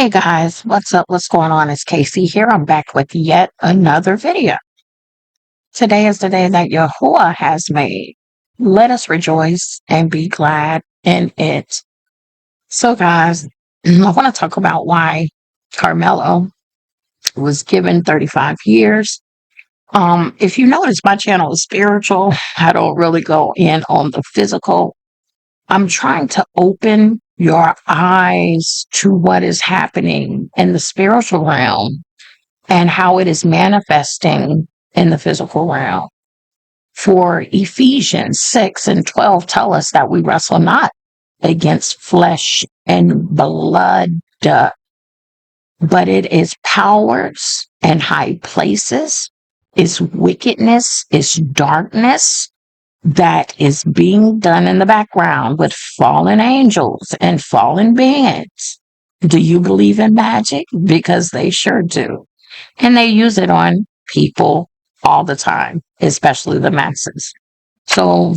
Hey guys, what's up? What's going on? It's Casey here. I'm back with yet another video. Today is the day that Yahuwah has made. Let us rejoice and be glad in it. So, guys, I want to talk about why Carmelo was given 35 years. If you notice, my channel is spiritual. I don't really go in on the physical. I'm trying to open your eyes to what is happening in the spiritual realm and how it is manifesting in the physical realm. For Ephesians 6 and 12 tell us that we wrestle not against flesh and blood, but it is powers and high places, it's wickedness, it's darkness that is being done in the background with fallen angels and fallen beings. Do you believe in magic? Because they sure do. And they use it on people all the time, especially the masses. So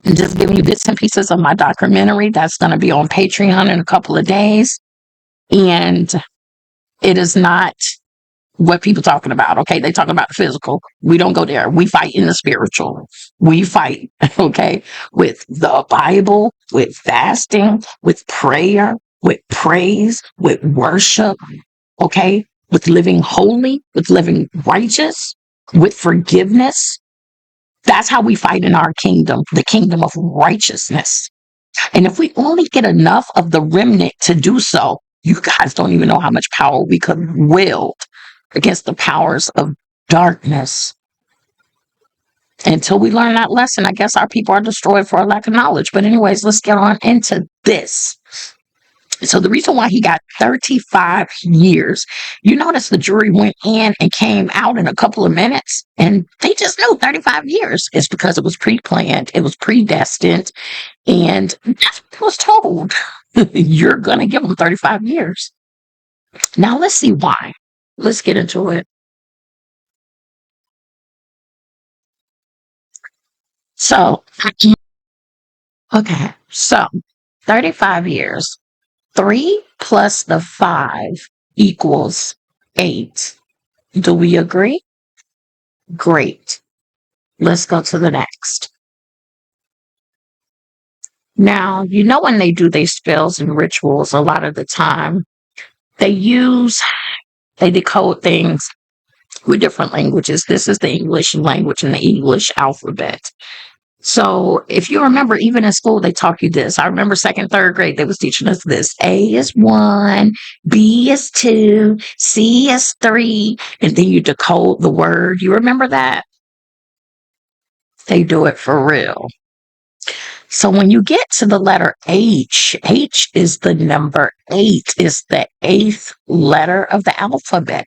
I'm just giving you bits and pieces of my documentary that's going to be on Patreon in a couple of days. And it is not what people talking about. Okay, they talk about the physical. We don't go there. We fight in the spiritual. We fight, okay, with the Bible, with fasting, with prayer, with praise, with worship, okay, with living holy, with living righteous, with forgiveness. That's how we fight in our kingdom, the kingdom of righteousness. And if we only get enough of the remnant to do so, you guys don't even know how much power we could wield against the powers of darkness. Until we learn that lesson, I guess our people are destroyed for a lack of knowledge. But anyways, let's get on into this. So the reason why he got 35 years, you notice the jury went in and came out in a couple of minutes, and they just knew 35 years. It's because it was pre-planned, it was predestined, and that's what was told. You're going to give them 35 years. Now let's see why. Let's get into it. So, okay, so 35 years. 3 plus the 5 equals 8. Do we agree? Great. Let's go to the next. Now, you know when they do these spells and rituals, a lot of the time, they decode things with different languages. This is the English language and the English alphabet. So if you remember, even in school, they taught you this. I remember second, third grade, they was teaching us this. A is 1, B is 2, C is 3, and then you decode the word. You remember that? They do it for real. So when you get to the letter H, H is the number 8, is the 8th letter of the alphabet.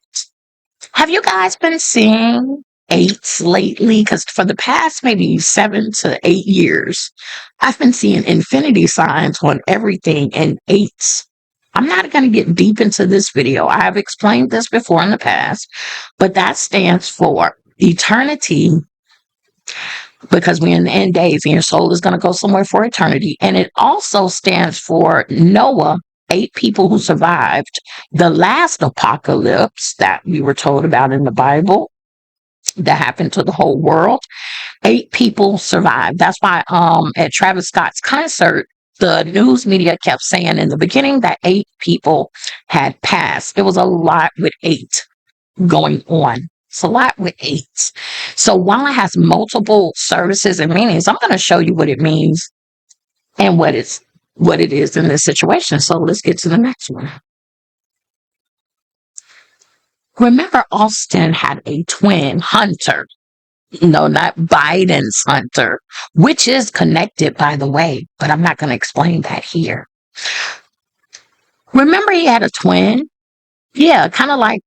Have you guys been seeing 8s lately? Because for the past maybe 7 to 8 years, I've been seeing infinity signs on everything and 8s. I'm not going to get deep into this video. I have explained this before in the past, but that stands for eternity, because we're in the end days and your soul is going to go somewhere for eternity. And it also stands for Noah, 8 people who survived the last apocalypse that we were told about in the Bible that happened to the whole world. 8 people survived. That's why at Travis Scott's concert, the news media kept saying in the beginning that 8 people had passed. It was a lot with 8 going on. It's a lot with 8. So while it has multiple services and meanings, I'm going to show you what it means and what it is in this situation. So let's get to the next one. Remember, Austin had a twin, Hunter. No, not Biden's Hunter, which is connected, by the way, but I'm not going to explain that here. Remember he had a twin? Yeah, kind of like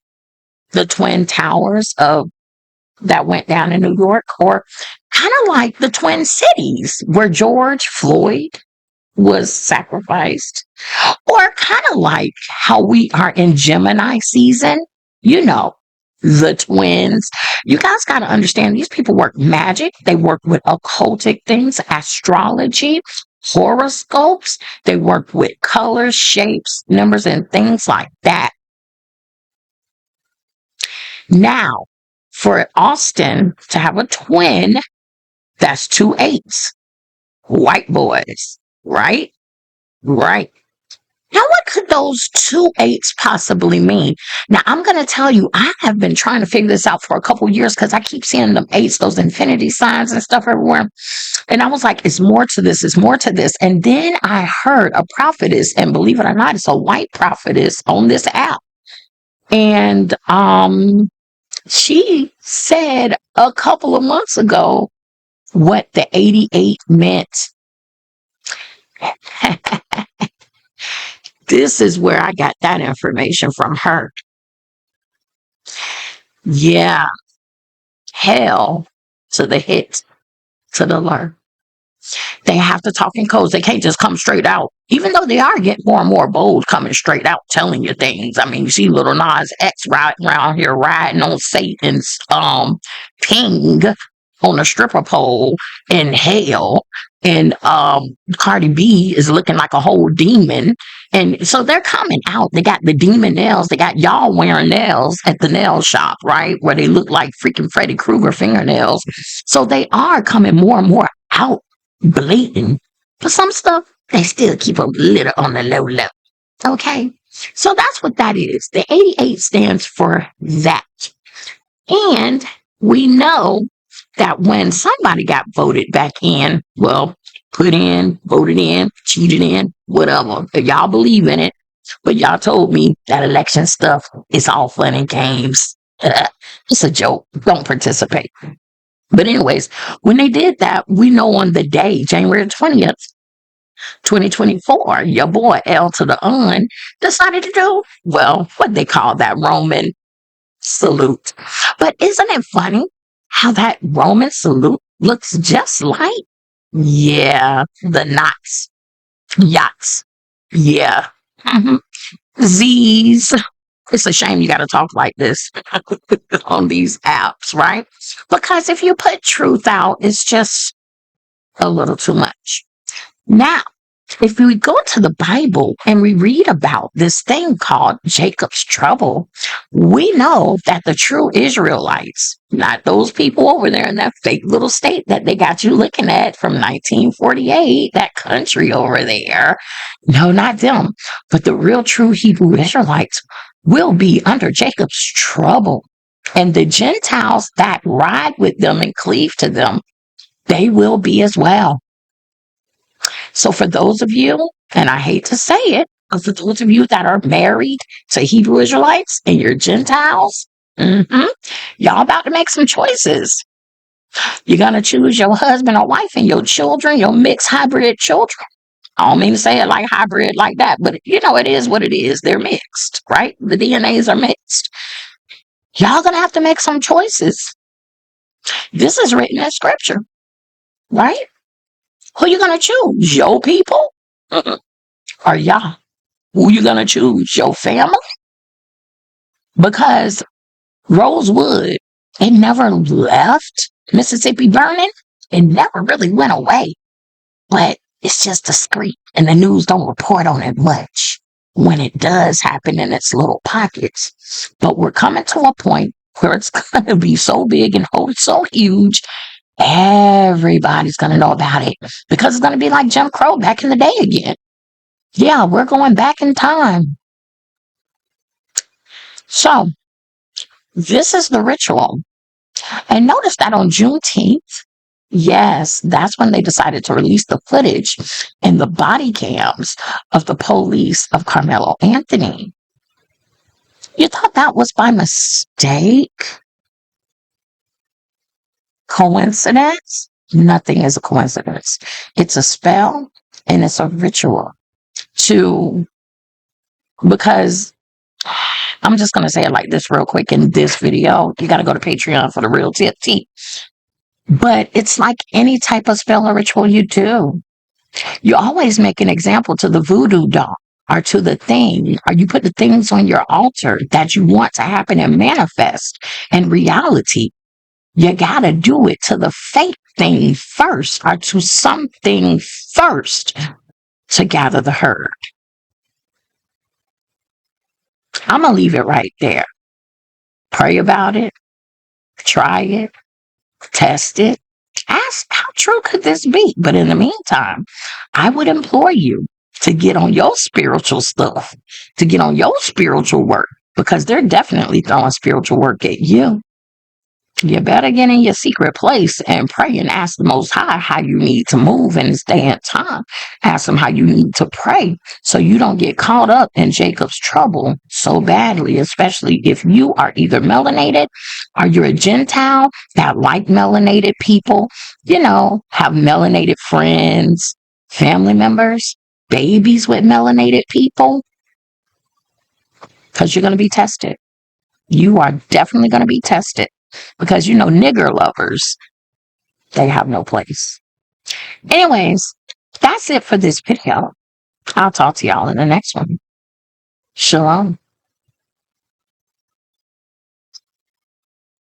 the Twin Towers that went down in New York, or kind of like the Twin Cities where George Floyd was sacrificed, or kind of like how we are in Gemini season, the twins. You guys got to understand, these people work magic. They work with occultic things, astrology. horoscopes. They work with colors, shapes, numbers, and things like that. Now, for Austin to have a twin, that's two eights, white boys, right? Right. Now, what could those two eights possibly mean? Now, I'm going to tell you, I have been trying to figure this out for a couple years because I keep seeing them eights, those infinity signs and stuff everywhere. And I was like, it's more to this, it's more to this. And then I heard a prophetess, and believe it or not, it's a white prophetess on this app. And she said a couple of months ago what the 88 meant. This is where I got that information from her. Yeah, hell to the hit, to the lure. They have to talk in codes. They can't just come straight out, even though they are getting more and more bold coming straight out, telling you things. I mean, you see little Nas X riding around here riding on Satan's ping on a stripper pole in hell. And Cardi B is looking like a whole demon. And so they're coming out. They got the demon nails. They got y'all wearing nails at the nail shop, right? Where they look like freaking Freddy Krueger fingernails. So they are coming more and more out blatant. For some stuff, they still keep a little on the low level. Okay? So that's what that is. The 88 stands for that. And we know that when somebody got voted back in, well, put in, voted in, cheated in, whatever, if y'all believe in it, but y'all told me that election stuff is all fun and games. It's a joke. Don't participate. But anyways, when they did that, we know on the day, January 20th, 2024, your boy L to the Un decided to do, well, what they call that Roman salute. But isn't it funny how that Roman salute looks just like, yeah, the knots, yachts, yeah, Z's. It's a shame you got to talk like this on these apps, right? Because if you put truth out, it's just a little too much. Now, if we go to the Bible and we read about this thing called Jacob's trouble, we know that the true Israelites, not those people over there in that fake little state that they got you looking at from 1948, that country over there, no, not them, but the real true Hebrew Israelites will be under Jacob's trouble. And the Gentiles that ride with them and cleave to them, they will be as well. So for those of you, and I hate to say it, but for those of you that are married to Hebrew Israelites and you're Gentiles, y'all about to make some choices. You're going to choose your husband or wife and your children, your mixed hybrid children. I don't mean to say it like hybrid like that, but you know, it is what it is. They're mixed, right? The DNAs are mixed. Y'all going to have to make some choices. This is written in scripture, right? Who you going to choose? Your people? Or y'all? Who you going to choose? Your family? Because Rosewood, it never left Mississippi burning. It never really went away. But it's just discreet, and the news don't report on it much when it does happen in its little pockets. But we're coming to a point where it's going to be so big and so huge, everybody's going to know about it because it's going to be like Jim Crow back in the day again. Yeah, we're going back in time. So this is the ritual. And notice that on Juneteenth, yes, that's when they decided to release the footage and the body cams of the police of Carmelo Anthony. You thought that was by mistake? Coincidence? Nothing is a coincidence. It's a spell and it's a ritual because I'm just going to say it like this real quick in this video. You got to go to Patreon for the real tea. But it's like any type of spell or ritual you do. You always make an example to the voodoo doll or to the thing, or you put the things on your altar that you want to happen and manifest in reality. You got to do it to the fake something first or to something first to gather the herd. I'm going to leave it right there. Pray about it, try it, test it, ask how true could this be? But in the meantime, I would implore you to get on your spiritual stuff, to get on your spiritual work, because they're definitely throwing spiritual work at you. You better get in your secret place and pray and ask the Most High how you need to move in this day and time. Ask him how you need to pray so you don't get caught up in Jacob's trouble so badly, especially if you are either melanated or you're a Gentile that like melanated people, have melanated friends, family members, babies with melanated people, because you're going to be tested. You are definitely going to be tested. Because, nigger lovers, they have no place. Anyways, that's it for this video. I'll talk to y'all in the next one. Shalom.